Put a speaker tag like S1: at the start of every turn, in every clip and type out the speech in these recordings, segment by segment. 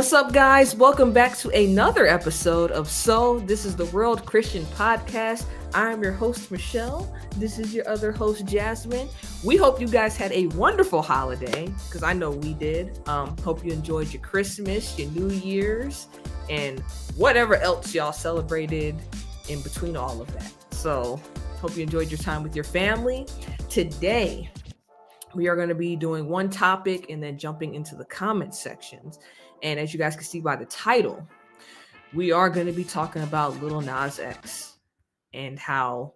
S1: What's up, guys? Welcome back to another episode of So This is the World Christian Podcast. I'm your host, Michelle. This is your other host, Jasmine. We hope you guys had a wonderful holiday, because I know we did. Hope you enjoyed your Christmas, your New Year's, and whatever else y'all celebrated in between all of that. So, hope you enjoyed your time with your family. Today, we are going to be doing one topic and then jumping into the comment sections. And as you guys can see by the title, we are going to be talking about Lil Nas X and how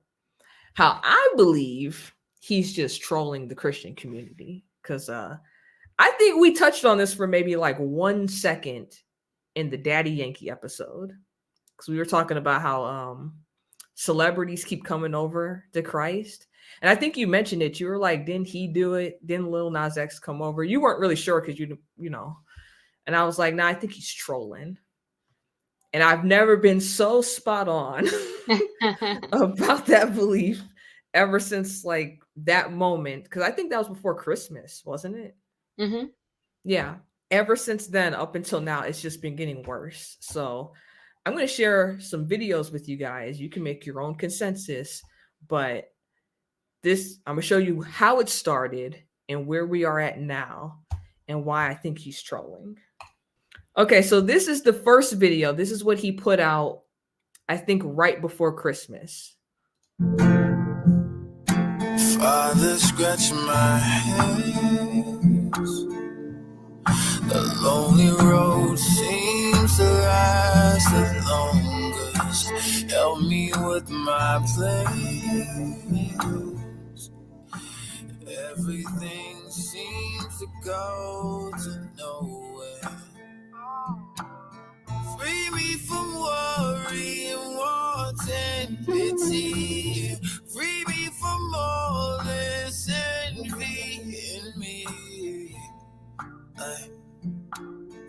S1: I believe he's just trolling the Christian community. Because I think we touched on this for maybe like 1 second in the Daddy Yankee episode. Because we were talking about how celebrities keep coming over to Christ. And I think you mentioned it. You were like, didn't he do it? Didn't Lil Nas X come over? You weren't really sure because you know. And I was like, nah, I think he's trolling. And I've never been so spot on about that belief ever since like that moment. Because I think that was before Christmas, wasn't it?
S2: Mm-hmm.
S1: Yeah. Ever since then, up until now, it's just been getting worse. So I'm going to share some videos with you guys. You can make your own consensus. But I'm going to show you how it started and where we are at now and why I think he's trolling. Okay, so this is the first video. This is what he put out, I think, right before Christmas.
S3: Father, scratch my hands. The lonely road seems to last the longest. Help me with my plans. Everything seems to go to nowhere. Free me from worry and want and pity. Free me from all this envy in me. I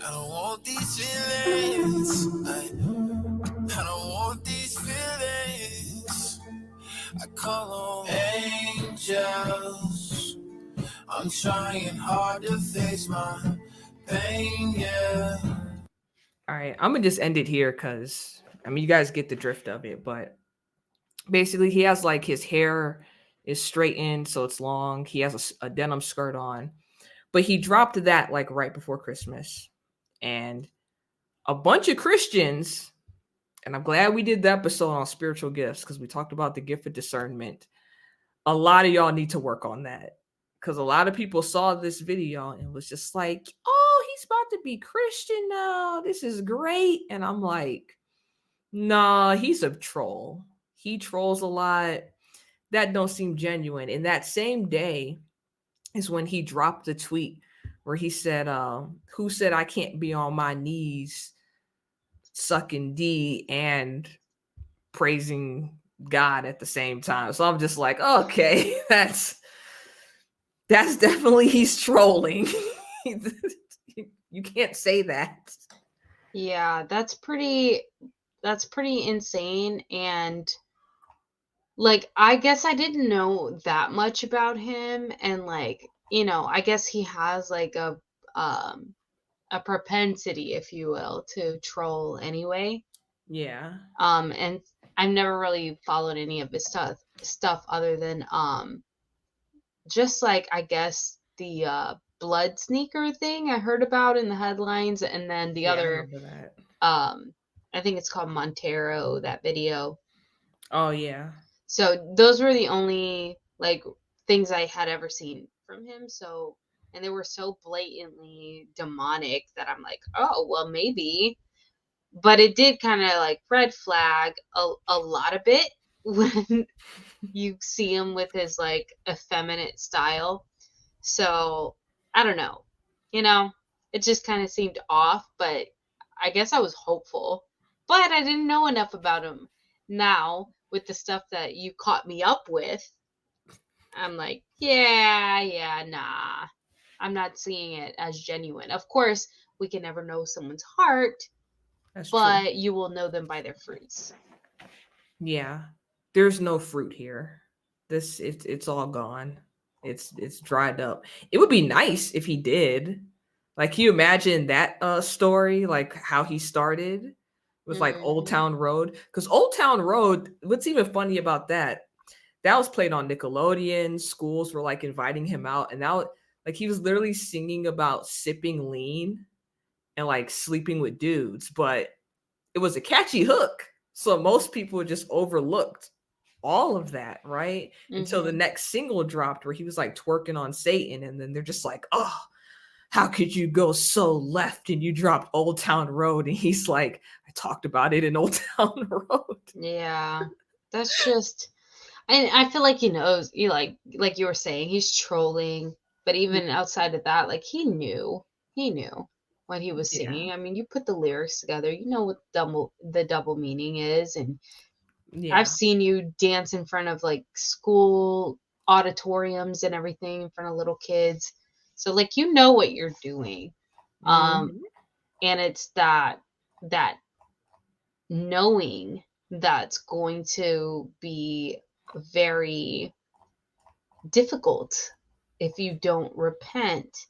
S3: don't want these feelings. I don't want these feelings. I call on angels. I'm trying hard to face my pain, yeah.
S1: All right, I'm going to just end it here because, I mean, you guys get the drift of it. But basically, he has like his hair is straightened, so it's long. He has a denim skirt on. But he dropped that like right before Christmas. And a bunch of Christians, and I'm glad we did the episode on spiritual gifts because we talked about the gift of discernment. A lot of y'all need to work on that because a lot of people saw this video and was just like, oh, he's about to be Christian now. This is great. And I'm like, nah, he's a troll. He trolls a lot. That don't seem genuine. And that same day is when he dropped the tweet where he said, who said I can't be on my knees sucking D and praising God at the same time. So I'm just like, okay, that's definitely he's trolling. You can't say that.
S2: Yeah, that's pretty insane. And like, I guess I didn't know that much about him. And like, I guess he has like a propensity, if you will, to troll anyway.
S1: Yeah.
S2: And I've never really followed any of his stuff other than just like, I guess the blood sneaker thing I heard about in the headlines, and then the other I think it's called Montero, that video.
S1: Oh yeah.
S2: So those were the only like things I had ever seen from him. So, and they were so blatantly demonic that I'm like, oh well, maybe. But it did kind of like red flag a lot of it when you see him with his like effeminate style. So I don't know, it just kind of seemed off, but I guess I was hopeful, but I didn't know enough about him. Now with the stuff that you caught me up with, I'm like, yeah, nah, I'm not seeing it as genuine. Of course, we can never know someone's heart. That's but true. You will know them by their fruits.
S1: Yeah. There's no fruit here. It's all gone. It's dried up. It would be nice if he did. Like, can you imagine that story, like how he started with like Old
S2: Mm-hmm.
S1: Town Road? Because Old Town Road, what's even funny about that? That was played on Nickelodeon. Schools were like inviting him out, and now like he was literally singing about sipping lean and like sleeping with dudes, but it was a catchy hook. So most people just overlooked all of that, right? Until the
S2: Mm-hmm.
S1: next single dropped where he was like twerking on Satan, and then they're just like, oh, how could you go so left and you dropped Old Town Road? And he's like, I talked about it in Old Town Road.
S2: Yeah. That's just, and I feel like he knows, you like you were saying, he's trolling, but even outside of that, like he knew what he was
S1: Yeah.
S2: singing. I mean, you put the lyrics together, you know what the double meaning is, and I've
S1: Yeah.
S2: seen you dance in front of like school auditoriums and everything in front of little kids. So like you know what you're doing. Um
S1: Mhm.
S2: and it's that knowing that's going to be very difficult if you don't repent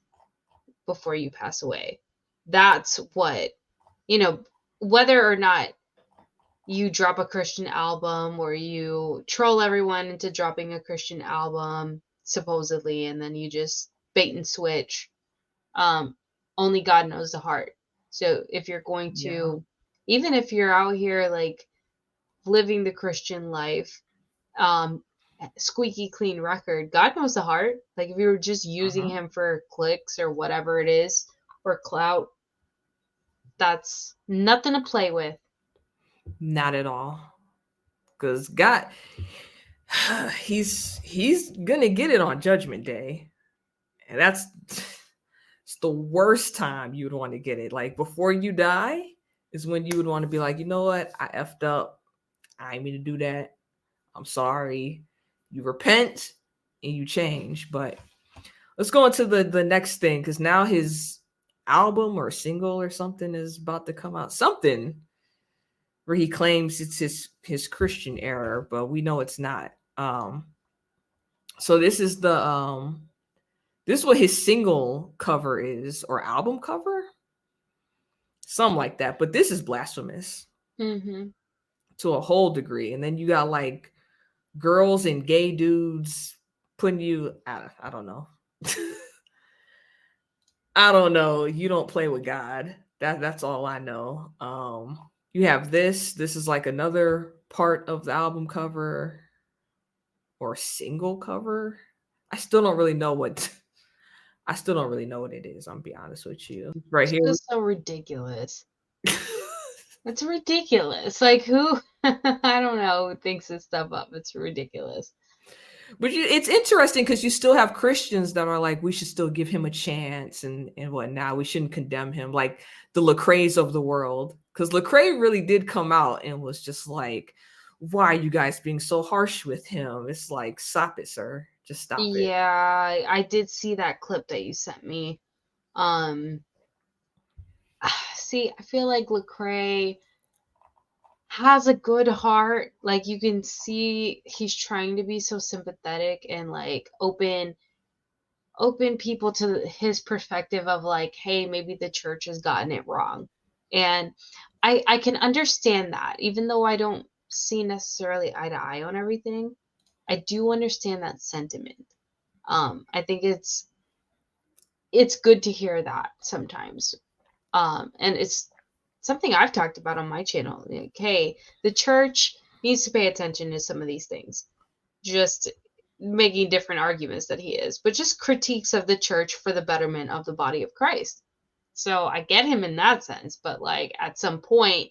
S2: before you pass away. That's what, you know, whether or not you drop a Christian album or you troll everyone into dropping a Christian album, supposedly, and then you just bait and switch. Um, Only God knows the heart. So if you're going
S1: Yeah.
S2: to, even if you're out here like living the Christian life, um, squeaky clean record, God knows the heart. Like if you were just using
S1: Uh-huh.
S2: him for clicks or whatever it is, or clout, that's nothing to play with.
S1: Not at all. Because God, he's gonna get it on Judgment Day. And that's it's the worst time you would want to get it. Like before you die is when you would want to be like, you know what? I effed up. I ain't mean to do that. I'm sorry. You repent and you change. But let's go into the next thing because now his album or single or something is about to come out. Something where he claims it's his Christian error, but we know it's not. So this is what his single cover is or album cover, something like that. But this is blasphemous
S2: Mm-hmm.
S1: to a whole degree. And then you got like girls and gay dudes putting you. I don't know. I don't know. You don't play with God. That's all I know. You have this. This is like another part of the album cover or single cover. I still don't really know what. I still don't really know what it is. I'm gonna be honest with you. Right
S2: It's
S1: here.
S2: just so ridiculous. It's ridiculous. Like who I don't know who thinks this stuff up. It's ridiculous.
S1: But it's interesting because you still have Christians that are like, we should still give him a chance and whatnot. We shouldn't condemn him, like the Lecrae's of the world. Because Lecrae really did come out and was just like, why are you guys being so harsh with him? It's like, stop it, sir. Just stop it.
S2: Yeah, I did see that clip that you sent me. Um See, I feel like Lecrae has a good heart. Like you can see he's trying to be so sympathetic and like open people to his perspective of like, hey, maybe the church has gotten it wrong. And I can understand that, even though I don't see necessarily eye to eye on everything. I do understand that sentiment. I think it's good to hear that sometimes. And it's something I've talked about on my channel. Like, hey, the church needs to pay attention to some of these things. Just making different arguments that he is, but just critiques of the church for the betterment of the body of Christ. So I get him in that sense, but like at some point,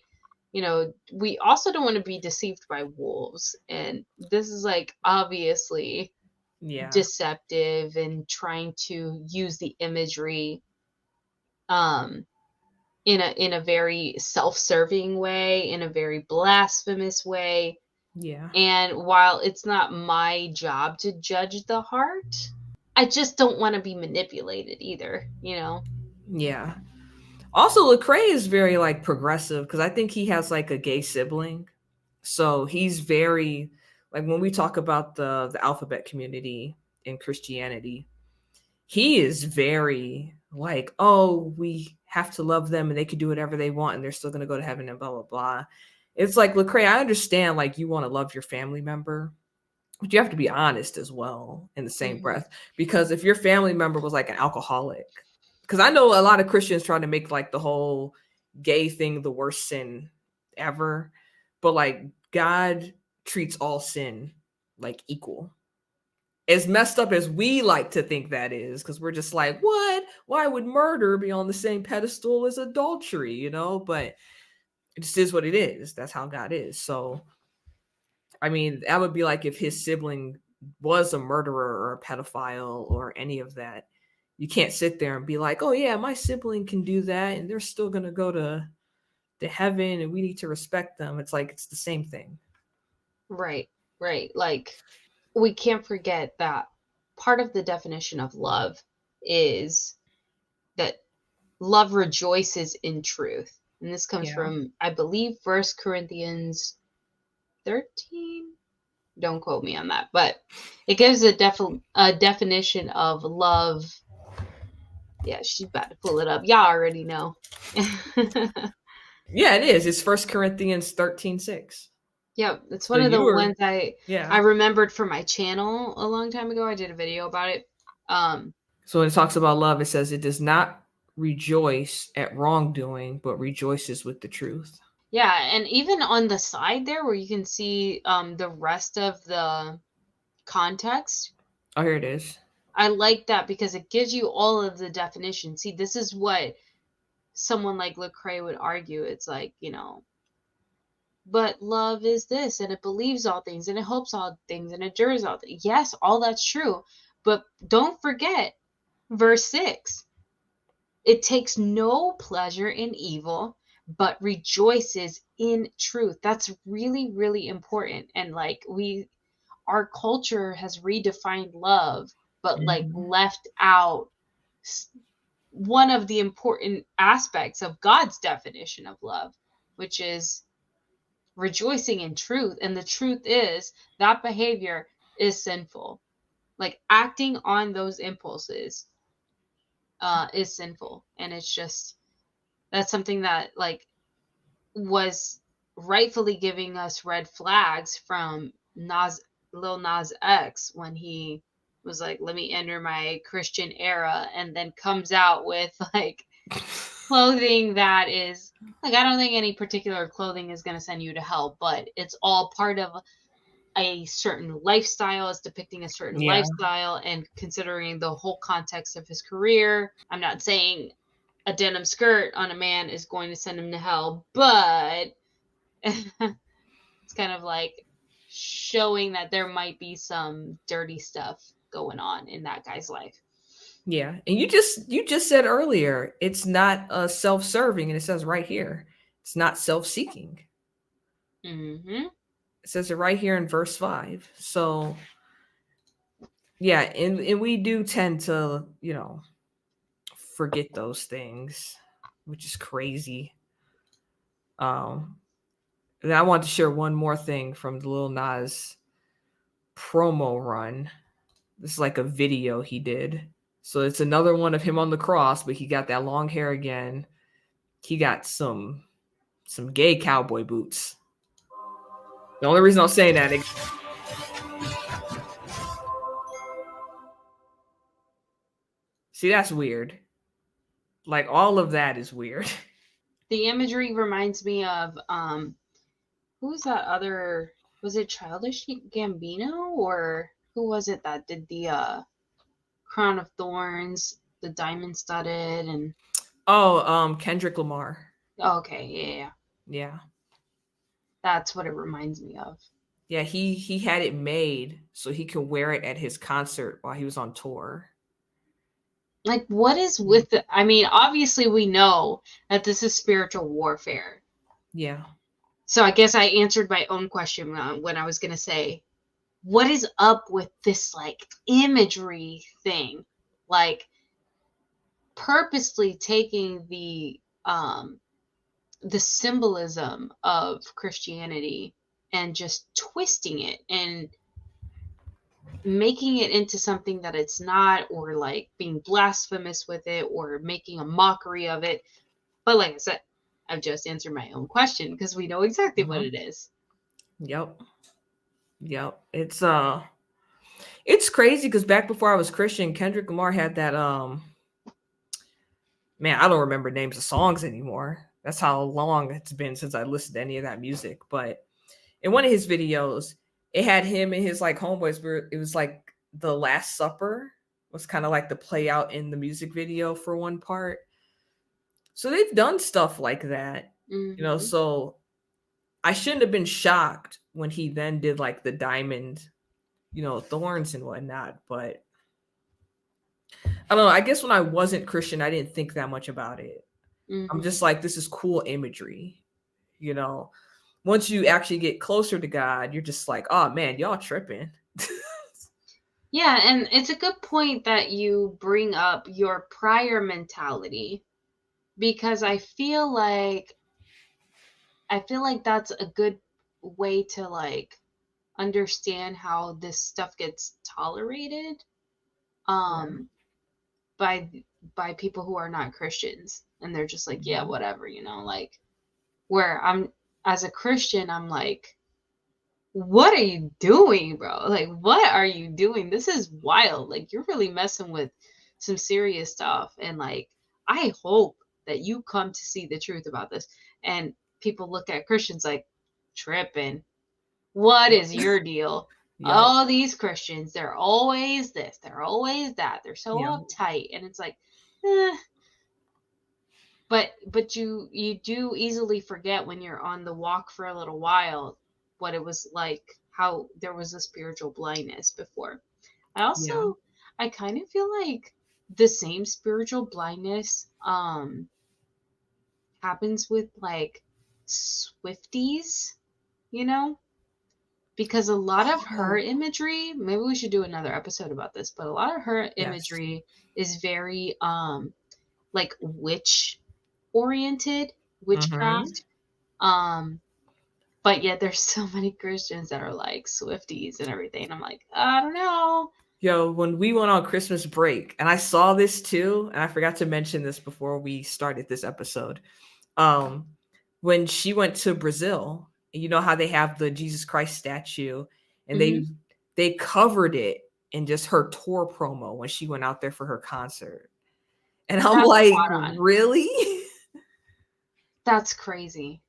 S2: you know, we also don't want to be deceived by wolves. And this is like obviously
S1: Yeah.
S2: deceptive and trying to use the imagery um in a very self-serving way, in a very blasphemous way.
S1: Yeah.
S2: And while it's not my job to judge the heart, I just don't want to be manipulated either, you know?
S1: Yeah. Also, Lecrae is very like progressive because I think he has like a gay sibling. So he's very like when we talk about the alphabet community in Christianity, he is very like, oh, we have to love them and they can do whatever they want and they're still going to go to heaven and blah, blah, blah. It's like, Lecrae, I understand like you want to love your family member, but you have to be honest as well in the same breath. Because if your family member was like an alcoholic, because I know a lot of Christians trying to make like the whole gay thing the worst sin ever, but like God treats all sin like equal. As messed up as we like to think that is, because we're just like, what? Why would murder be on the same pedestal as adultery, you know? But it just is what it is. That's how God is. So, I mean, that would be like if his sibling was a murderer or a pedophile or any of that. You can't sit there and be like, oh, yeah, my sibling can do that and they're still going to go to heaven and we need to respect them. It's like, it's the same thing.
S2: Right. Like, we can't forget that part of the definition of love is that love rejoices in truth. And this comes from, I believe, 1 Corinthians 13. Don't quote me on that, but it gives a definition of love. Yeah, she's about to pull it up. Y'all already know.
S1: Yeah, it is. It's 1 Corinthians 13:6.
S2: Yeah, it's one of the ones I
S1: Yeah.
S2: remembered for my channel a long time ago. I did a video about it.
S1: So when it talks about love, it says it does not rejoice at wrongdoing, but rejoices with the truth.
S2: Yeah, and even on the side there where you can see the rest of the context.
S1: Oh, here it is.
S2: I like that because it gives you all of the definition. See, this is what someone like Lecrae would argue. It's like, you know, but love is this, and it believes all things, and it hopes all things, and it endures all things. Yes, all that's true. But don't forget verse 6. It takes no pleasure in evil, but rejoices in truth. That's really, really important. And like our culture has redefined love, but like left out one of the important aspects of God's definition of love, which is rejoicing in truth. And the truth is that behavior is sinful. Like acting on those impulses is sinful. And it's just, that's something that like was rightfully giving us red flags from Lil Nas X when he was like, let me enter my Christian era, and then comes out with like clothing that is like, I don't think any particular clothing is going to send you to hell, but it's all part of a certain lifestyle. It's depicting a certain lifestyle, and considering the whole context of his career. I'm not saying a denim skirt on a man is going to send him to hell, but it's kind of like showing that there might be some dirty stuff going on in that guy's life.
S1: Yeah. And you just said earlier, it's not self-serving, and it says right here, it's not self-seeking.
S2: Mm-hmm.
S1: It says it right here in verse 5. So yeah, and we do tend to, you know, forget those things, which is crazy. And I want to share one more thing from the Lil Nas promo run. This is like a video he did. So it's another one of him on the cross, but he got that long hair again. He got some gay cowboy boots. The only reason I'm saying that, see, that's weird. Like, all of that is weird.
S2: The imagery reminds me of who's that other, was it Childish Gambino, or who was it that did the Crown of Thorns, the diamond studded, and
S1: Kendrick Lamar.
S2: Oh, okay,
S1: Yeah.
S2: That's what it reminds me of.
S1: Yeah, he had it made so he could wear it at his concert while he was on tour.
S2: Like, what is with the, I mean, obviously we know that this is spiritual warfare.
S1: Yeah.
S2: So I guess I answered my own question when I was going to say, what is up with this, like, imagery thing? Like, purposely taking the symbolism of Christianity and just twisting it and making it into something that it's not, or like being blasphemous with it, or making a mockery of it. But like I said, I've just answered my own question because we know exactly what it is.
S1: Yep. It's crazy because back before I was Christian, Kendrick Lamar had that man, I don't remember names of songs anymore. That's how long it's been since I listened to any of that music. But in one of his videos, it had him and his like homeboys where it was like the Last Supper was kind of like the play out in the music video for one part. So they've done stuff like that, so I shouldn't have been shocked when he then did like the diamond, thorns and whatnot. But I don't know. I guess when I wasn't Christian, I didn't think that much about it. I'm just like, this is cool imagery. Once you actually get closer to God, you're just like, oh man, y'all tripping.
S2: Yeah, and it's a good point that you bring up your prior mentality, because I feel like that's a good way to like understand how this stuff gets tolerated by people who are not Christians, and they're just like, yeah, whatever, like, where I'm, as a Christian, I'm like, what are you doing, bro? Like, what are you doing? This is wild. Like, you're really messing with some serious stuff. And like, I hope that you come to see the truth about this. And people look at Christians like, tripping. What is your deal? All these Christians, they're always this, they're always that, they're so uptight. And it's like, but you do easily forget when you're on the walk for a little while what it was like, how there was a spiritual blindness before. I kind of feel like the same spiritual blindness happens with like Swifties, because a lot of her imagery, maybe we should do another episode about this, but a lot of her imagery is very like witch oriented, witchcraft. But yet there's so many Christians that are like Swifties and everything. And I'm like, I don't know.
S1: Yo, when we went on Christmas break, and I saw this too, and I forgot to mention this before we started this episode. When she went to Brazil, you know how they have the Jesus Christ statue, and they covered it in just her tour promo when she went out there for her concert. And I'm like, really?
S2: That's crazy.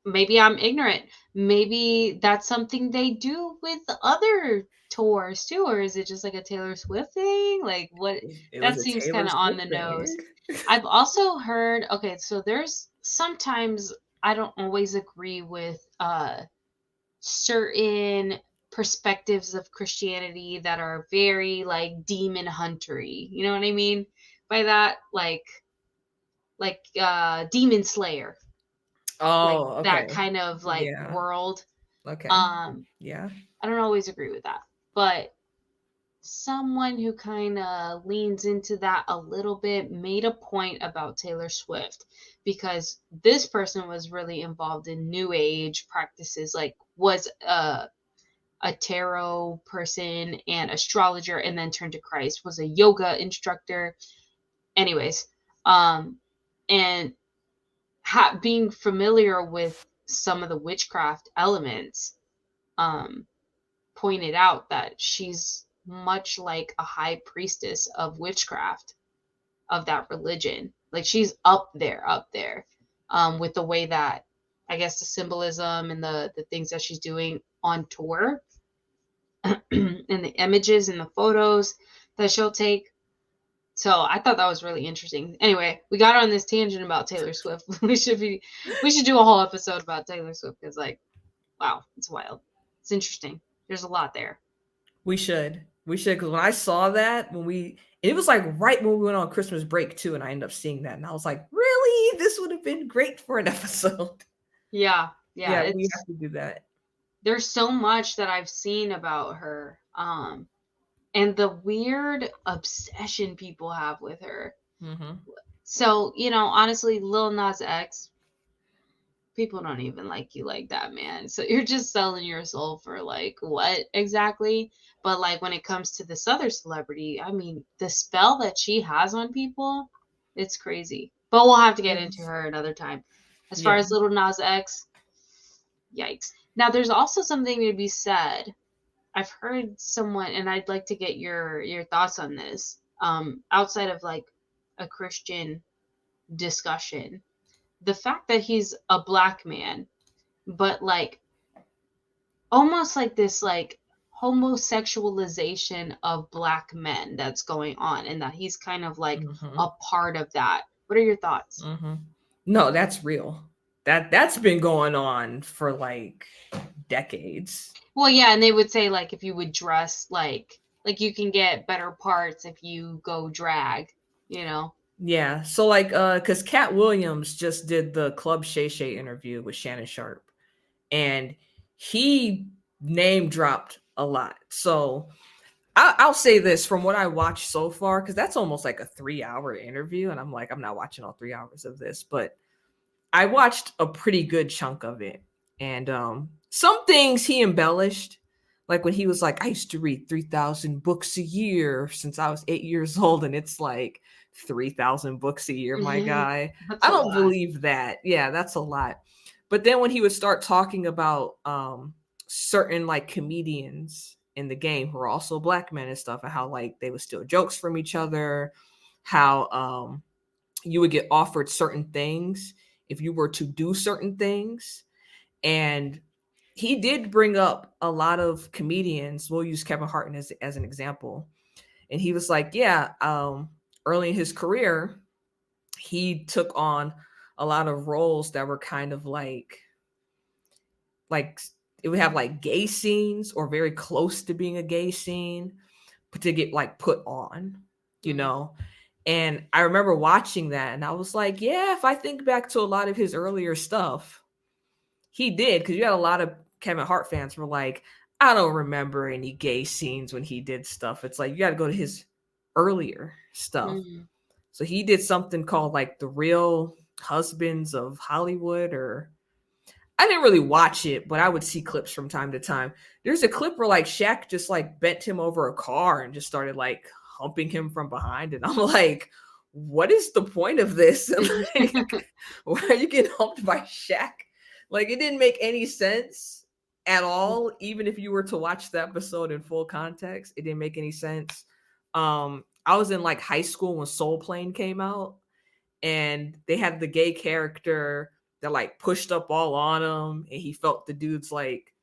S2: Maybe I'm ignorant. Maybe that's something they do with other tours too, or is it just like a Taylor Swift thing? Like, what? That seems kind of on the nose. I've also heard, okay, so there's sometimes I don't always agree with certain perspectives of Christianity that are very like demon huntery. You know what I mean by that? Like Demon Slayer.
S1: Oh,
S2: like that kind of like world.
S1: Okay.
S2: I don't always agree with that, but someone who kind of leans into that a little bit made a point about Taylor Swift, because this person was really involved in New Age practices, like was a tarot person and astrologer, and then turned to Christ, was a yoga instructor. Anyways, and being familiar with some of the witchcraft elements, pointed out that she's much like a high priestess of witchcraft, of that religion. Like, she's up there, with the way that, I guess, the symbolism and the things that she's doing on tour, and the images and the photos that she'll take. So I thought that was really interesting. Anyway, we got on this tangent about Taylor Swift. We should do a whole episode about Taylor Swift, because like, wow, it's wild. It's interesting. There's a lot there.
S1: We should, because when I saw that, it was like right when we went on Christmas break too, and I ended up seeing that, and I was like, really? This would have been great for an episode.
S2: Yeah,
S1: we have to do that.
S2: There's so much that I've seen about her. And the weird obsession people have with her. So, honestly, Lil Nas X, people don't even like you like that, man. So you're just selling your soul for like what exactly? But like when it comes to this other celebrity, I mean, the spell that she has on people, it's crazy. But we'll have to get into
S1: Yes.
S2: her another time. As far
S1: Yeah.
S2: as Lil Nas X, yikes. Now there's also something to be said. I've heard someone, and I'd like to get your thoughts on this. Outside of like a Christian discussion, the fact that he's a black man, but like almost like this like homosexualization of black men that's going on, and that he's kind of like
S1: Mm-hmm.
S2: a part of that. What are your thoughts?
S1: Mm-hmm. No, that's real. That's been going on for like decades.
S2: Well, yeah, and they would say like if you would dress like you can get better parts if you go drag, you know.
S1: Yeah. So like cuz Cat Williams just did the Club Shay Shay interview with Shannon Sharp, and he name dropped a lot. So I'll say this from what I watched so far, because that's almost like a 3 hour interview. And I'm like, I'm not watching all 3 hours of this, but I watched a pretty good chunk of it. And some things he embellished, like when he was like, I used to read 3,000 books a year since I was 8 years old. And it's like 3,000 books a year, my guy.
S2: That's
S1: I
S2: a
S1: don't
S2: lot.
S1: believe that. Yeah, that's a lot. But then when he would start talking about certain like comedians in the game who are also black men and stuff, and how like they would steal jokes from each other, how you would get offered certain things if you were to do certain things. And he did bring up a lot of comedians. We'll use Kevin Hart as an example. And he was like, yeah, early in his career, he took on a lot of roles that were kind of like it would have like gay scenes or very close to being a gay scene, but to get like put on, you
S2: Mm.
S1: know. And I remember watching that and I was like, yeah, if I think back to a lot of his earlier stuff, he did, because you had a lot of Kevin Hart fans were like, I don't remember any gay scenes when he did stuff. It's like you got to go to his earlier stuff.
S2: Mm.
S1: So he did something called like The Real Husbands of Hollywood, or I didn't really watch it, but I would see clips from time to time. There's a clip where like Shaq just like bent him over a car and just started like humping him from behind. And I'm like, what is the point of this? And like, why are you getting humped by Shaq? Like, it didn't make any sense at all. Even if you were to watch the episode in full context, it didn't make any sense. I was in like high school when Soul Plane came out, and they had the gay character that like pushed up all on him, and he felt the dude's like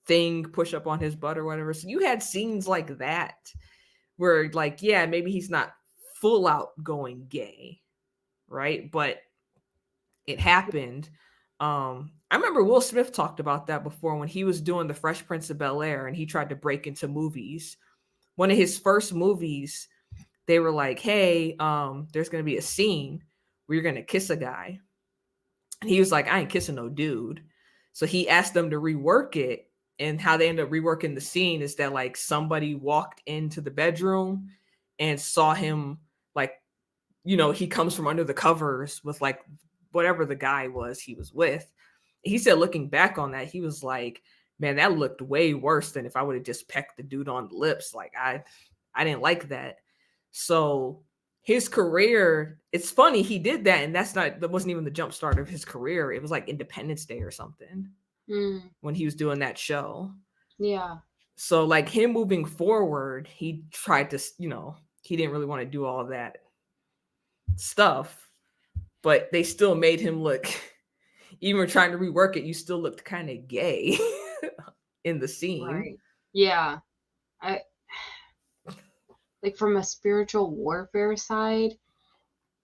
S1: thing push up on his butt or whatever. So you had scenes like that where like, yeah, maybe he's not full out going gay, right? But it happened. I remember Will Smith talked about that before when he was doing the Fresh Prince of Bel-Air and he tried to break into movies. One of his first movies, they were like, hey, there's gonna be a scene where you're gonna kiss a guy. And he was like, I ain't kissing no dude. So he asked them to rework it. And how they ended up reworking the scene is that like somebody walked into the bedroom and saw him, like, you know, he comes from under the covers with like whatever the guy was he was with. He said, looking back on that, he was like, man, that looked way worse than if I would have just pecked the dude on the lips. Like I didn't like that. So his career, it's funny, he did that, and that wasn't even the jump start of his career. It was like Independence Day or something
S2: Mm.
S1: when he was doing that show.
S2: Yeah.
S1: So like him moving forward, he tried to, you know, he didn't really want to do all that stuff, but they still made him look, even trying to rework it, you still looked kind of gay in the scene.
S2: Right. Yeah. I like from a spiritual warfare side,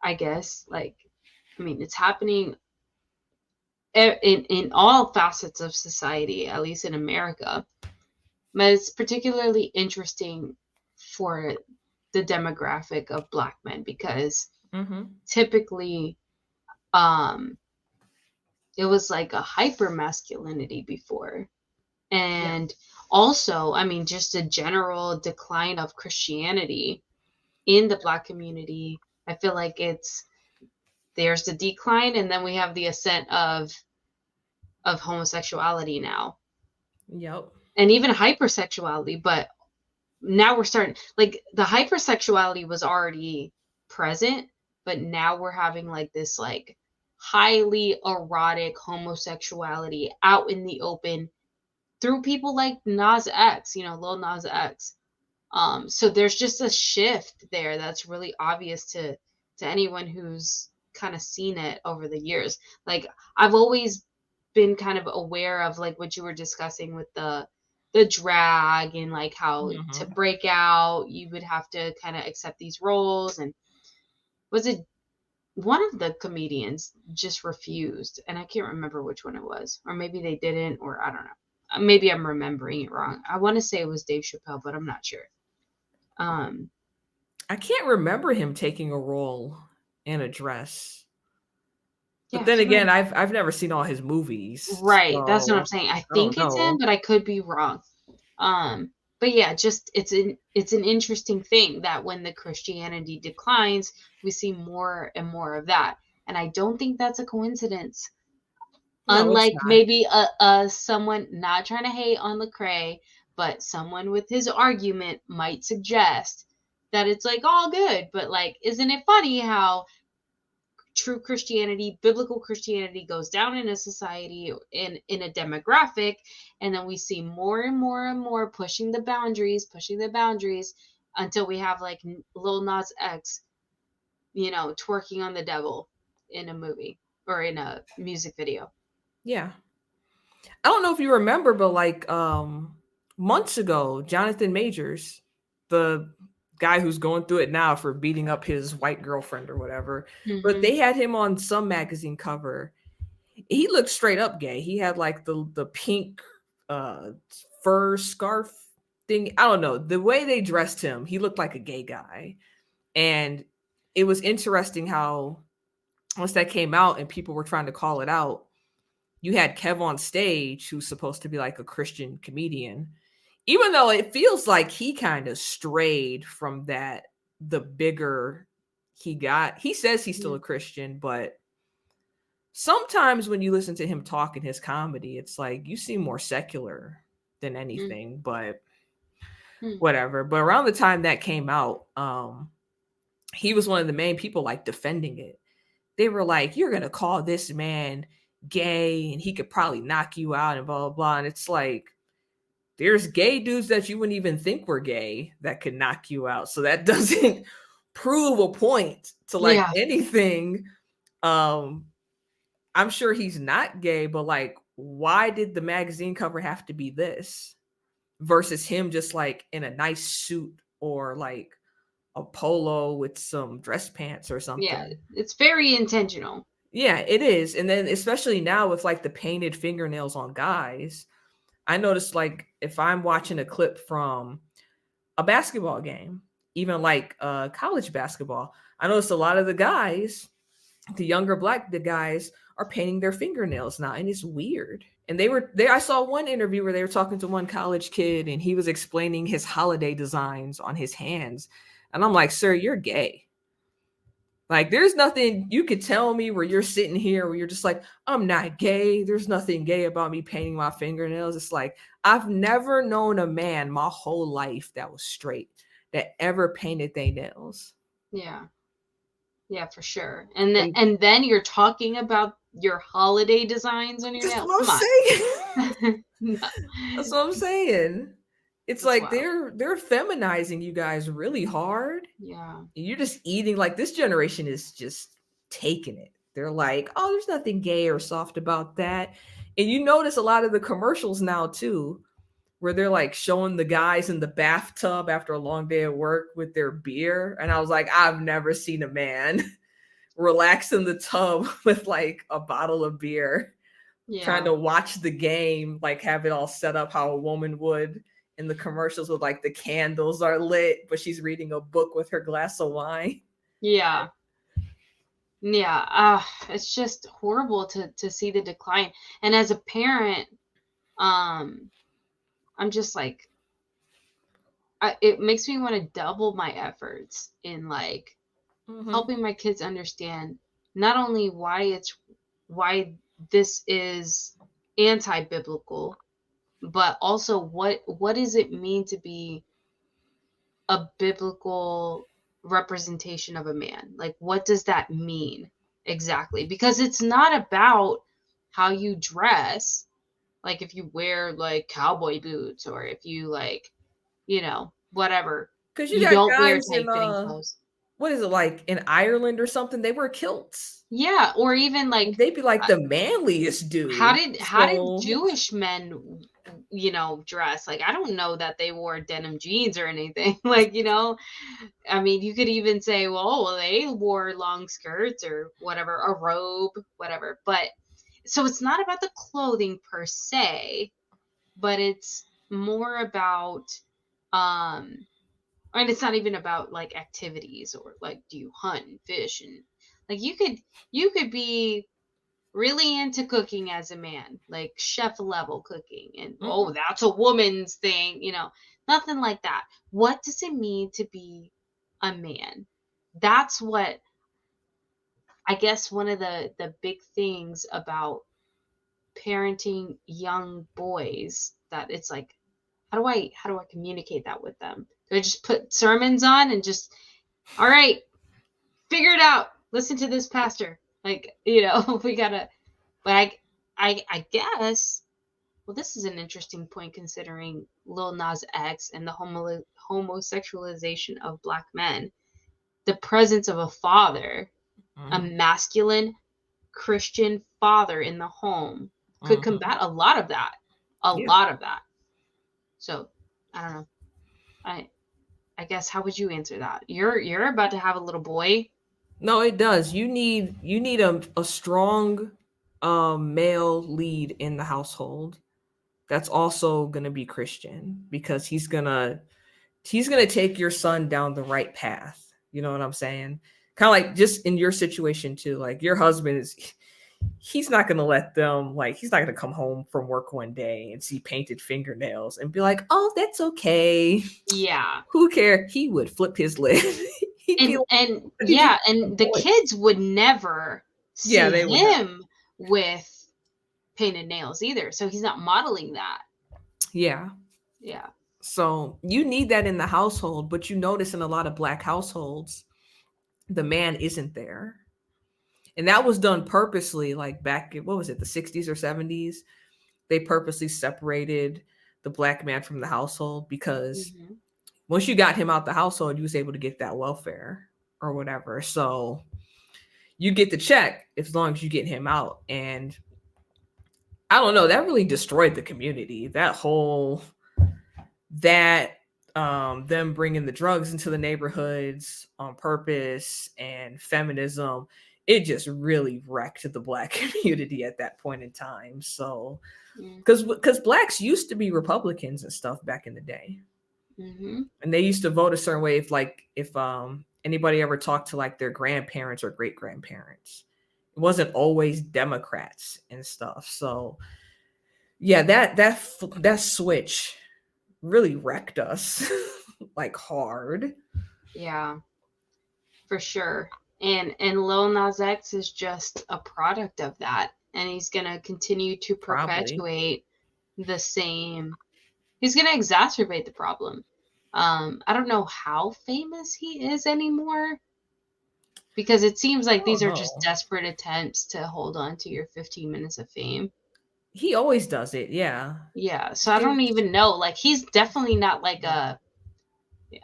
S2: I guess, like, I mean, it's happening in all facets of society, at least in America. But it's particularly interesting for the demographic of Black men because typically it was like a hyper masculinity before. And also, I mean, just a general decline of Christianity in the Black community. I feel like there's the decline, and then we have the ascent of of homosexuality now.
S1: Yep.
S2: And even hypersexuality, but now we're starting, like, the hypersexuality was already present, but now we're having like this like highly erotic homosexuality out in the open through people like Nas X, Lil Nas X. So there's just a shift there that's really obvious to anyone who's kind of seen it over the years. Like, I've always been kind of aware of like what you were discussing with the drag, and like how to break out you would have to kind of accept these roles. And was it one of the comedians just refused, and I can't remember which one it was, or maybe they didn't, or I don't know, maybe I'm remembering it wrong. I want to say it was Dave Chappelle, but I'm not sure.
S1: I can't remember him taking a role in a dress. But
S2: Yeah,
S1: then again, I've never seen all his movies.
S2: Right,
S1: So
S2: that's what I'm saying. I think it's him, but I could be wrong. But yeah, just it's an interesting thing that when the Christianity declines, we see more and more of that, and I don't think that's a coincidence.
S1: No,
S2: Unlike maybe a someone, not trying to hate on Lecrae, but someone with his argument might suggest that it's like all good, but like, isn't it funny how true Christianity, biblical Christianity, goes down in a society, in a demographic, and then we see more and more and more pushing the boundaries until we have like Lil Nas X, twerking on the devil in a movie or in a music video.
S1: Yeah. I don't know if you remember, but like months ago, Jonathan Majors, the guy who's going through it now for beating up his white girlfriend or whatever, but they had him on some magazine cover. He looked straight up gay. He had like the pink fur scarf thing. I don't know. The way they dressed him, he looked like a gay guy. And it was interesting how once that came out and people were trying to call it out, you had Kev on stage, who's supposed to be like a Christian comedian, even though it feels like he kind of strayed from that. The bigger he got, he says he's still a Christian, but sometimes when you listen to him talk in his comedy, it's like you seem more secular than anything, but whatever. But around the time that came out, he was one of the main people like defending it. They were like, you're gonna call this man gay and he could probably knock you out and blah blah blah. And it's like, there's gay dudes that you wouldn't even think were gay that could knock you out. So that doesn't prove a point to like anything. I'm sure he's not gay, but like, why did the magazine cover have to be this versus him just like in a nice suit or like a polo with some dress pants or something?
S2: Yeah, it's very intentional.
S1: Yeah, it is. And then especially now with like the painted fingernails on guys, I noticed like if I'm watching a clip from a basketball game, even like college basketball, I noticed a lot of the guys, the younger the guys are painting their fingernails now, and it's weird. And they were there. I saw one interview where they were talking to one college kid and he was explaining his holiday designs on his hands. And I'm like, sir, you're gay. Like, there's nothing you could tell me where you're sitting here where you're just like, I'm not gay. There's nothing gay about me painting my fingernails. It's like, I've never known a man my whole life that was straight that ever painted their nails.
S2: Yeah. Yeah, for sure. And then you're talking about your holiday designs on your nails.
S1: That's what I'm saying. No. That's what I'm saying. It's like wild. They're feminizing you guys really hard.
S2: Yeah.
S1: You're just eating, like, this generation is just taking it. They're like, oh, there's nothing gay or soft about that. And you notice a lot of the commercials now too, where they're like showing the guys in the bathtub after a long day of work with their beer. And I was like, I've never seen a man relax in the tub with like a bottle of beer, trying to watch the game, like have it all set up how a woman would in the commercials with like the candles are lit, but she's reading a book with her glass of wine.
S2: Yeah. Yeah. It's just horrible to see the decline. And as a parent, I'm just like, it makes me want to double my efforts in like helping my kids understand not only why this is anti-biblical, but also what does it mean to be a biblical representation of a man? Like, what does that mean exactly? Because it's not about how you dress, like if you wear like cowboy boots or if you like, whatever.
S1: Because you
S2: You
S1: got
S2: don't wear
S1: guys in
S2: tight-fitting clothes.
S1: what is it, like in Ireland or something? They wear kilts.
S2: Yeah, or even like
S1: They'd be like the manliest
S2: how
S1: dude.
S2: did
S1: So
S2: Jewish men, dress? Like, I don't know that they wore denim jeans or anything. Like, I mean, you could even say, well, they wore long skirts or whatever, a robe, whatever. But so it's not about the clothing per se, but it's more about, and it's not even about like activities or like, do you hunt and fish, and like you could be really into cooking as a man, like chef level cooking, and oh, that's a woman's thing, nothing like that. What does it mean to be a man? That's what I guess one of the big things about parenting young boys, that it's like, how do I communicate that with them? Do I just put sermons on and just, all right, figure it out, listen to this pastor, like, we gotta, but I guess, well, this is an interesting point considering Lil Nas X and the homosexualization of Black men. The presence of a father, a masculine Christian father in the home, could combat a lot of that. Lot of that. So, I don't know. I guess, how would you answer that? You're about to have a little boy.
S1: no, it does. You need a strong male lead in the household that's also gonna be Christian, because he's gonna take your son down the right path. You know what I'm saying? Kind of like just in your situation too. Like your husband he's not gonna let them, like, he's not gonna come home from work one day and see painted fingernails and be like, "Oh, that's okay.
S2: Yeah.
S1: Who cares?" He would flip his lid. He'd be like,
S2: And yeah, and the kids would never see
S1: they would
S2: him with painted nails either. So he's not modeling that.
S1: Yeah.
S2: Yeah.
S1: So you need that in the household, but you notice in a lot of Black households, the man isn't there. And that was done purposely, like back in, what was it, the 60s or 70s? They purposely separated the Black man from the household because once you got him out the household, you was able to get that welfare or whatever. So you get the check as long as you get him out. And I don't know, that really destroyed the community. Them bringing the drugs into the neighborhoods on purpose and feminism, it just really wrecked the Black community at that point in time. So because Blacks used to be Republicans and stuff back in the day, and they used to vote a certain way. If anybody ever talked to like their grandparents or great grandparents, it wasn't always Democrats and stuff. So yeah, that switch really wrecked us like hard.
S2: Yeah, for sure. And Lil Nas X is just a product of that, and he's gonna continue to perpetuate the same. He's gonna exacerbate the problem. I don't know how famous he is anymore, because it seems like these are just desperate attempts to hold on to your 15 minutes of fame.
S1: He always does it, yeah.
S2: Yeah, so I don't even know. Like, he's definitely not like a.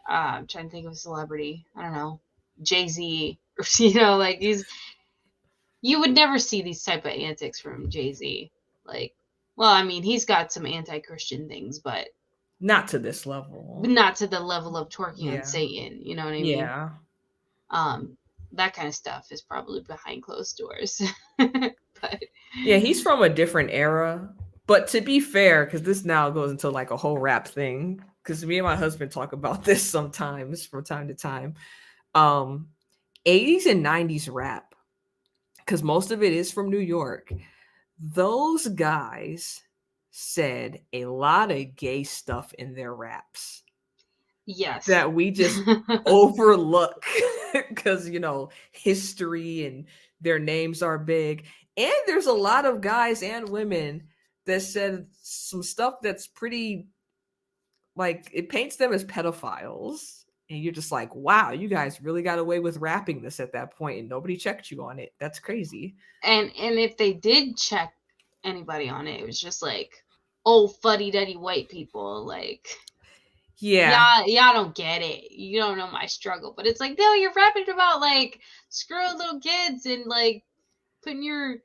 S2: I'm trying to think of a celebrity. I don't know, Jay-Z, or like you would never see these type of antics from Jay-Z. Like, well, I mean, he's got some anti-Christian things, but
S1: not to this level.
S2: Not to the level of twerking on Satan. You know what I mean?
S1: Yeah.
S2: That kind of stuff is probably behind closed doors. But
S1: yeah, he's from a different era. But to be fair, because this now goes into like a whole rap thing, because me and my husband talk about this sometimes from time to time. 80s and 90s rap, because most of it is from New York. Those guys said a lot of gay stuff in their raps.
S2: Yes.
S1: That we just overlook because, history and their names are big. And there's a lot of guys and women that said some stuff that's pretty, like, it paints them as pedophiles. And you're just like, wow, you guys really got away with rapping this at that point, and nobody checked you on it. That's crazy.
S2: And if they did check anybody on it, it was just like old fuddy-duddy white people. Like,
S1: Yeah.
S2: y'all don't get it. You don't know my struggle. But it's like, no, you're rapping about like screwing little kids and like putting your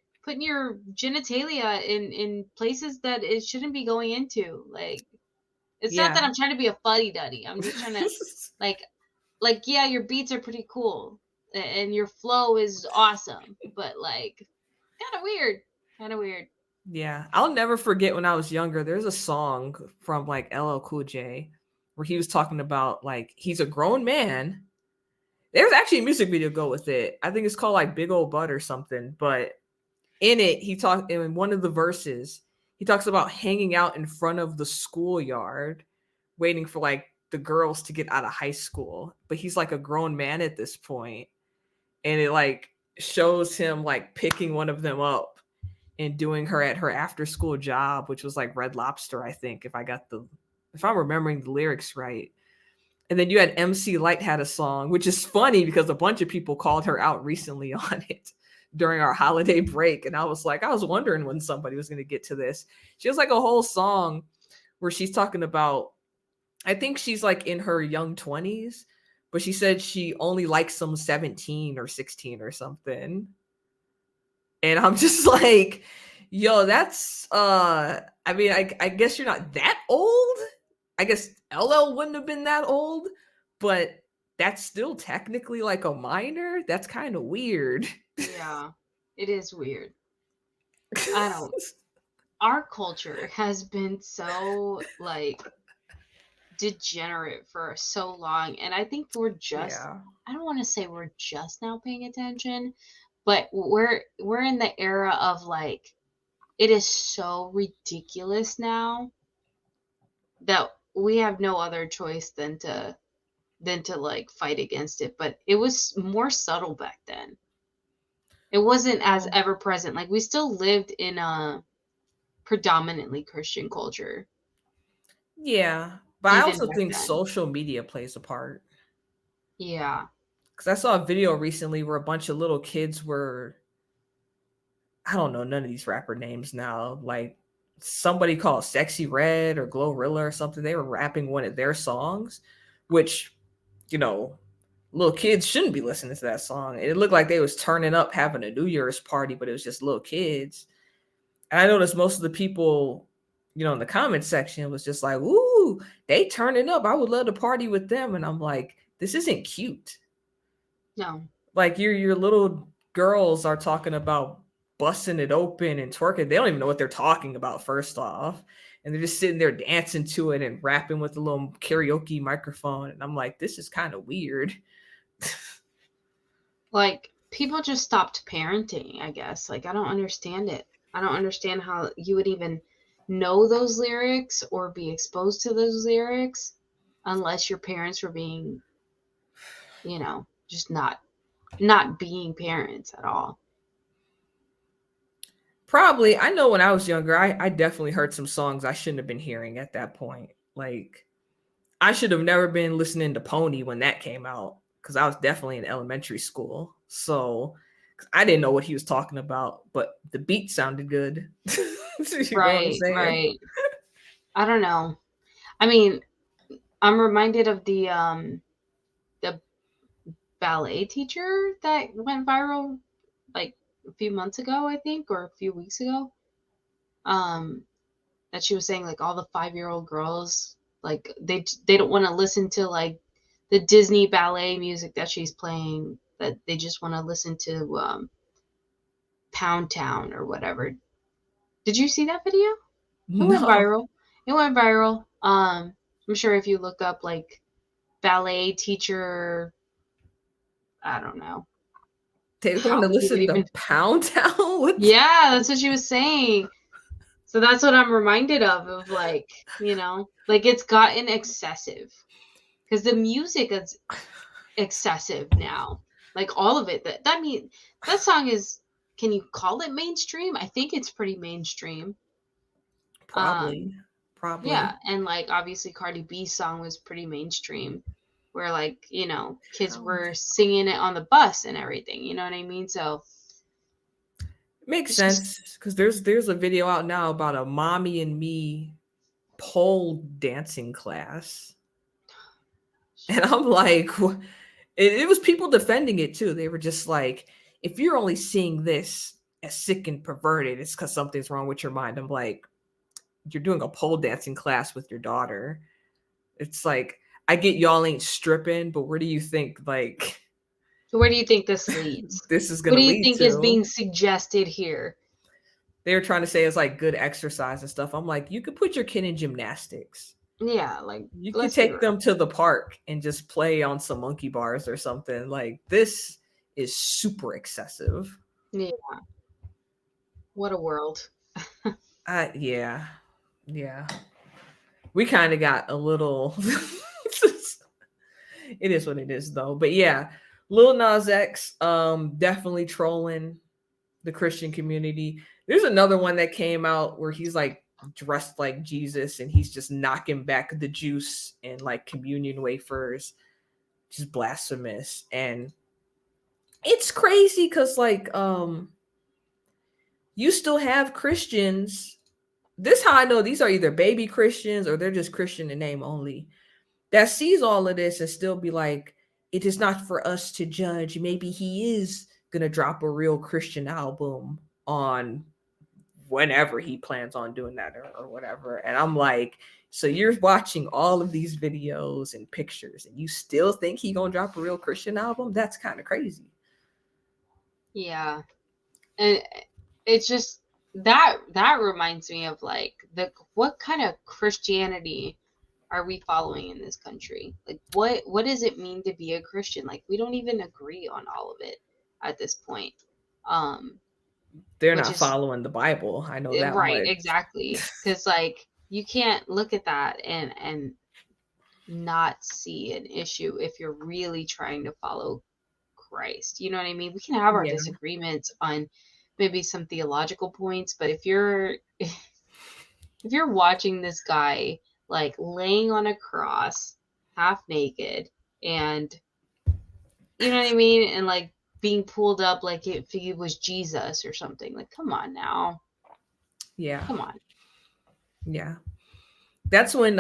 S2: genitalia in places that it shouldn't be going into. Like, it's not that
S1: Yeah.
S2: I'm trying to be a fuddy-duddy. I'm just trying to like yeah, your beats are pretty cool and your flow is awesome, but like kind of weird.
S1: Yeah. I'll never forget when I was younger, there's a song from like LL Cool J where he was talking about like he's a grown man. There's actually a music video go with it. I think it's called like Big Old Butt or something, but in it, he talked in one of the verses, he talks about hanging out in front of the schoolyard, waiting for like the girls to get out of high school. But he's like a grown man at this point, and it like shows him like picking one of them up and doing her at her after school job, which was like Red Lobster, I think, if I'm remembering the lyrics right. And then you had MC Light had a song, which is funny because a bunch of people called her out recently on it during our holiday break. And I was wondering when somebody was going to get to this. She has like a whole song where she's talking about, I think she's like in her young 20s, but she said she only likes some 17 or 16 or something. And I'm just like, yo, that's, I mean, I guess you're not that old. I guess LL wouldn't have been that old, but that's still technically like a minor. That's kind of weird.
S2: Yeah, it is weird. I don't. Our culture has been so like degenerate for so long, and I think we're just.
S1: Yeah.
S2: I don't want to say we're just now paying attention, but we're in the era of like it is so ridiculous now that we have no other choice than to like fight against it. But it was more subtle back then. It wasn't as ever present. Like we still lived in a predominantly Christian culture.
S1: Yeah. But I
S2: Even
S1: also
S2: back
S1: think
S2: then.
S1: social media plays a part.
S2: Yeah.
S1: Because I saw a video recently where a bunch of little kids were, I don't know none of these rapper names now, like somebody called Sexy Red or Glorilla or something. They were rapping one of their songs, which, you know, little kids shouldn't be listening to that song. It looked like they was turning up having a New Year's party, but it was just little kids. And I noticed most of the people, you know, in the comment section was just like, ooh, they turning up. I would love to party with them. And I'm like, this isn't cute.
S2: No.
S1: Like your little girls are talking about busting it open and twerking. They don't even know what they're talking about, first off. And they're just sitting there dancing to it and rapping with a little karaoke microphone. And I'm like, this is kind of weird.
S2: Like people just stopped parenting, I guess. Like I don't understand it. I don't understand how you would even know those lyrics or be exposed to those lyrics unless your parents were being, you know, just not being parents at all.
S1: Probably. I know when I was younger, I definitely heard some songs I shouldn't have been hearing at that point. Like, I should have never been listening to Pony when that came out because I was definitely in elementary school. So I didn't know what he was talking about, but the beat sounded good. You know what I'm saying?
S2: Right. I don't know. I mean, I'm reminded of the ballet teacher that went viral like a few months ago, I think, or a few weeks ago. That she was saying like all the 5-year-old girls like they don't want to listen to like the Disney ballet music that she's playing, that they just want to listen to Pound Town or whatever. Did you see that video? It went
S1: No.
S2: viral. I'm sure if you look up like ballet teacher, I don't know.
S1: They want to listen to Pound Town?
S2: Yeah, that's what she was saying. So that's what I'm reminded of like, you know, like it's gotten excessive. Because the music is excessive now. Like all of it. That mean that song is, can you call it mainstream? I think it's pretty mainstream.
S1: Probably.
S2: Yeah, and like obviously Cardi B's song was pretty mainstream, where like, you know, kids were singing it on the bus and everything, you know what I mean? So
S1: Makes
S2: it's just
S1: sense because there's a video out now about a mommy and me pole dancing class, and I'm like, it was people defending it too. They were just like, if you're only seeing this as sick and perverted, it's because something's wrong with your mind. I'm like, you're doing a pole dancing class with your daughter. It's like, I get y'all ain't stripping, but where do you think like
S2: where do you think this leads?
S1: this is
S2: What
S1: gonna
S2: do you
S1: lead
S2: think is
S1: to?
S2: being suggested here?
S1: They were trying to say it's like good exercise and stuff. I'm like, you could put your kid in gymnastics.
S2: Yeah, like
S1: You could
S2: let's be
S1: take
S2: real.
S1: them to the park and just play on some monkey bars or something. Like this is super excessive.
S2: Yeah. What a world.
S1: Yeah. Yeah. We kind of got a little it is what it is though. But yeah, Lil Nas X definitely trolling the Christian community. There's another one that came out where he's like dressed like Jesus and he's just knocking back the juice and like communion wafers, just blasphemous. And it's crazy because like you still have Christians. This how I know these are either baby Christians or they're just Christian in name only, that sees all of this and still be like, it is not for us to judge. Maybe he is gonna drop a real Christian album on whenever he plans on doing that or whatever. And I'm like, so you're watching all of these videos and pictures and you still think he gonna drop a real Christian album? That's kind of crazy.
S2: Yeah. And it's just that reminds me of like what kind of Christianity are we following in this country? Like what does it mean to be a Christian? Like we don't even agree on all of it at this point.
S1: They're
S2: Which
S1: not
S2: is
S1: following the Bible. I know that
S2: right,
S1: much.
S2: exactly. Cuz like you can't look at that and not see an issue if you're really trying to follow Christ. You know what I mean? We can have our
S1: Yeah.
S2: disagreements on maybe some theological points, but if you're watching this guy like laying on a cross, half naked, and you know what I mean, and like being pulled up like if he was Jesus or something, like come on now,
S1: Yeah.
S2: come on.
S1: Yeah. That's when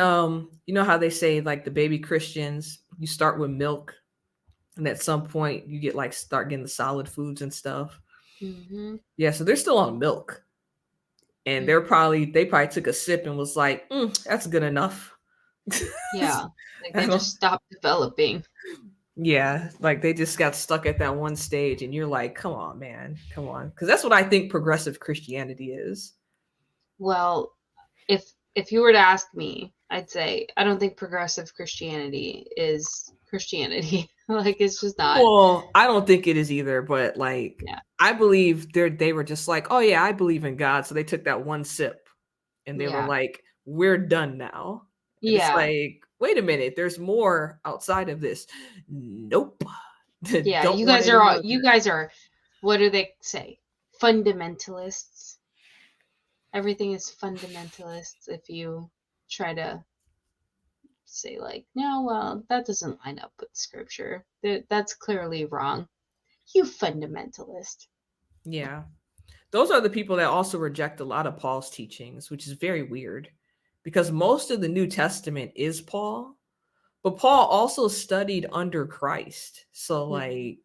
S1: you know how they say like the baby Christians, you start with milk and at some point you get like start getting the solid foods and stuff.
S2: Mm-hmm.
S1: Yeah, so they're still on milk. And they probably took a sip and was like, that's good enough.
S2: Yeah, like
S1: I
S2: they
S1: don't,
S2: just stopped developing.
S1: yeah, like they just got stuck at that one stage, and you're like, come on, man, come on, because that's what I think progressive Christianity is.
S2: Well, if you were to ask me, I'd say I don't think progressive Christianity is Christianity. Like it's just not.
S1: Well, I don't think it is either, but like
S2: Yeah.
S1: I believe they were just like, oh yeah, I believe in God, so they took that one sip, and they were
S2: Yeah.
S1: like, we're done now. And it's
S2: Yeah.
S1: like, wait a minute, there's more outside of this. Nope.
S2: Yeah,
S1: Don't want any more of
S2: you
S1: it.
S2: guys are, what do they say? Fundamentalists. Everything is fundamentalists if you try to say like, no, well, that doesn't line up with scripture. That's clearly wrong. You fundamentalist.
S1: Yeah. Those are the people that also reject a lot of Paul's teachings, which is very weird because most of the New Testament is Paul, but Paul also studied under Christ. So like,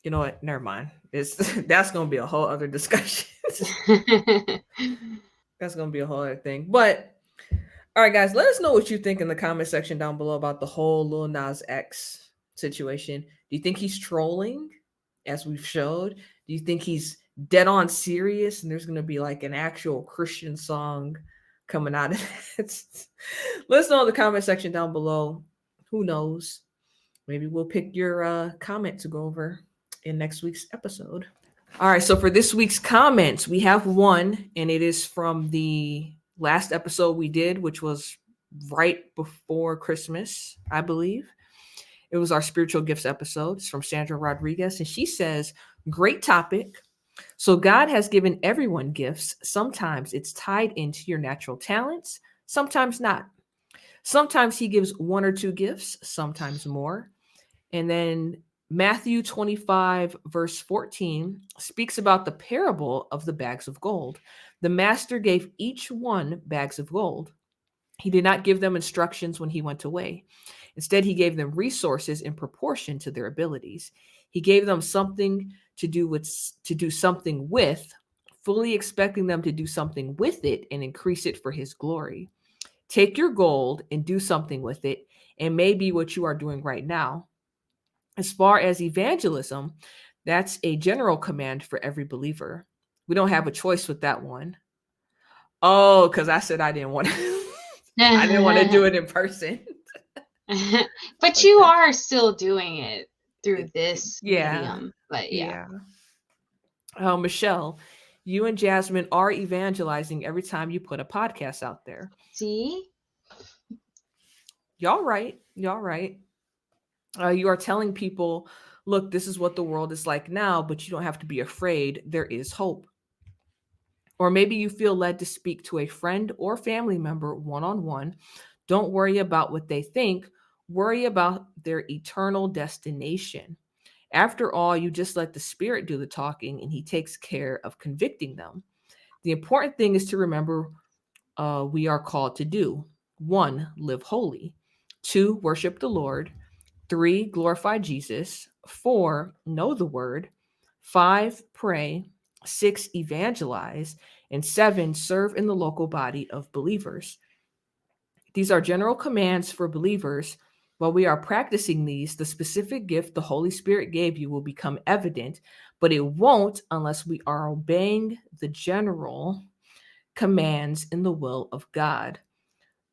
S1: you know what? Never mind. It's that's gonna be a whole other discussion. That's gonna be a whole other thing. But all right, guys, let us know what you think in the comment section down below about the whole Lil Nas X situation. Do you think he's trolling, as we've showed? Do you think he's dead on serious and there's gonna be like an actual Christian song coming out of it? Let us know in the comment section down below. Who knows? Maybe we'll pick your comment to go over in next week's episode. All right, so for this week's comments, we have one, and it is from the last episode we did, which was right before Christmas, I believe. It was our spiritual gifts episode. It's from Sandra Rodriguez, and she says, great topic. So God has given everyone gifts. Sometimes it's tied into your natural talents, sometimes not. Sometimes he gives one or two gifts, sometimes more. And then Matthew 25, verse 14, speaks about the parable of the bags of gold. The master gave each one bags of gold. He did not give them instructions when he went away. Instead, he gave them resources in proportion to their abilities. He gave them something to do something with, fully expecting them to do something with it and increase it for his glory. Take your gold and do something with it, and maybe what you are doing right now. As far as evangelism, that's a general command for every believer. We don't have a choice with that one. Oh, because I said I didn't want to. I didn't want to do it in person.
S2: But you are still doing it through this
S1: Yeah.
S2: medium. But yeah.
S1: Michelle, you and Jasmine are evangelizing every time you put a podcast out there.
S2: See?
S1: Y'all right. Y'all right. You are telling people, look, this is what the world is like now, but you don't have to be afraid. There is hope. Or maybe you feel led to speak to a friend or family member one-on-one. Don't worry about what they think. Worry about their eternal destination. After all, you just let the Spirit do the talking and he takes care of convicting them. The important thing is to remember we are called to do. 1, live holy. 2, worship the Lord. 3, glorify Jesus. 4, know the word. 5, pray. 6, evangelize. And 7, serve in the local body of believers. These are general commands for believers. While we are practicing these, the specific gift the Holy Spirit gave you will become evident, but it won't unless we are obeying the general commands in the will of God.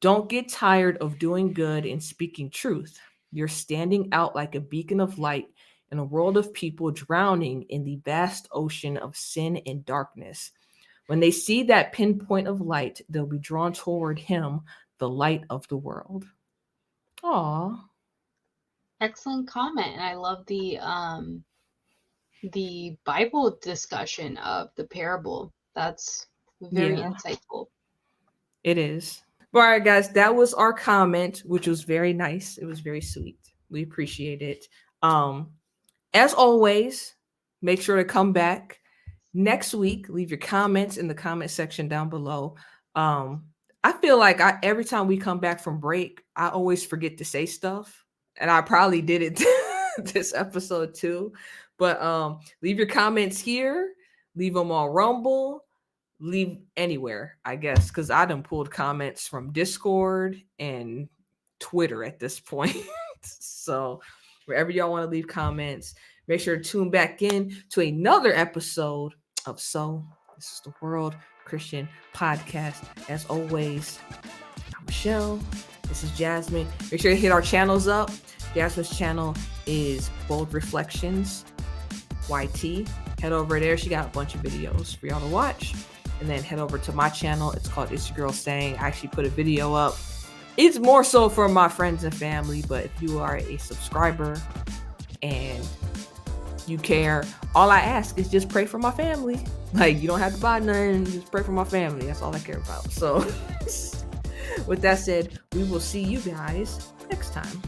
S1: Don't get tired of doing good and speaking truth. You're standing out like a beacon of light in a world of people drowning in the vast ocean of sin and darkness. When they see that pinpoint of light, they'll be drawn toward him, the light of the world. Aw.
S2: Excellent comment. And I love the Bible discussion of the parable. That's very insightful.
S1: It is. All right, guys, that was our comment, which was very nice. It was very sweet. We appreciate it. As always, make sure to come back next week. Leave your comments in the comment section down below. I feel like every time we come back from break, I always forget to say stuff. And I probably did it this episode too. But leave your comments here. Leave them on Rumble. Leave anywhere, I guess, because I done pulled comments from Discord and Twitter at this point. So wherever y'all want to leave comments, make sure to tune back in to another episode of So This is the World Christian Podcast. As always, I'm Michelle. This is Jasmine. Make sure to hit our channels up. Jasmine's channel is Bold Reflections YT. Head over there. She got a bunch of videos for y'all to watch. And then head over to my channel. It's called It's Your Girl Saying. I actually put a video up. It's more so for my friends and family, but if you are a subscriber and you care, all I ask is just pray for my family. Like, you don't have to buy nothing, just pray for my family. That's all I care about. So with that said, we will see you guys next time.